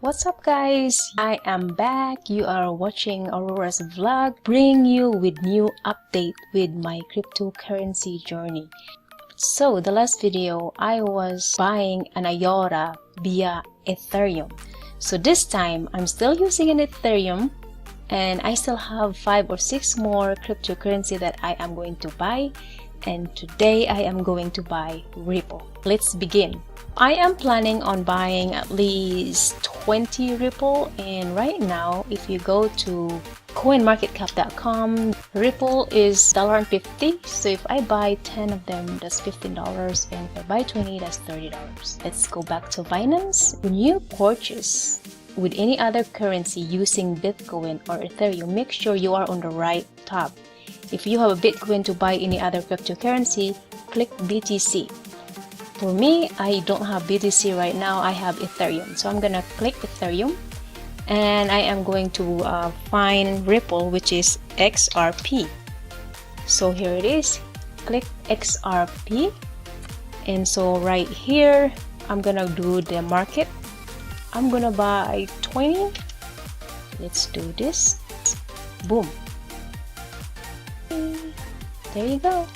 What's up guys? I am back. You are watching Aurora's vlog, bringing you with new update with my cryptocurrency journey. So the last video I was buying an IOTA via Ethereum. So this time I'm still using an Ethereum and I still have 5 or 6 more cryptocurrency that I am going to buy, and today I am going to buy Ripple. Let's begin. I am planning on buying at least 20 Ripple, and right now if you go to coinmarketcap.com, Ripple is $1.50. So if I buy 10 of them, that's $15, and if I buy 20, that's $30. Let's go back to Binance. When you purchase with any other currency using Bitcoin or Ethereum, make sure you are on the right tab. If you have a Bitcoin to buy any other cryptocurrency, click BTC. For me, I don't have BTC right now, I have Ethereum. So I'm gonna click Ethereum and I am going to find Ripple, which is XRP. So here it is, click XRP. And so right here, I'm gonna do the market. I'm gonna buy 20. Let's do this. Boom. There you go.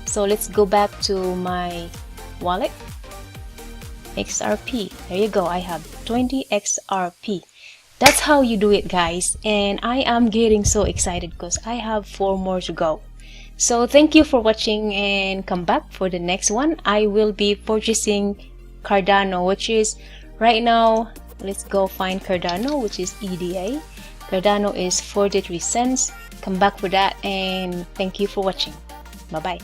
So let's go back to my wallet. XRP. There you go. I have 20 XRP. That's how you do it, guys. And I am getting so excited because I have 4 more to go. So thank you for watching and come back for the next one. I will be purchasing Cardano, which is right now. Let's go find Cardano, which is EDA. Cardano is 43 cents. Come back for that, and thank you for watching. Bye bye.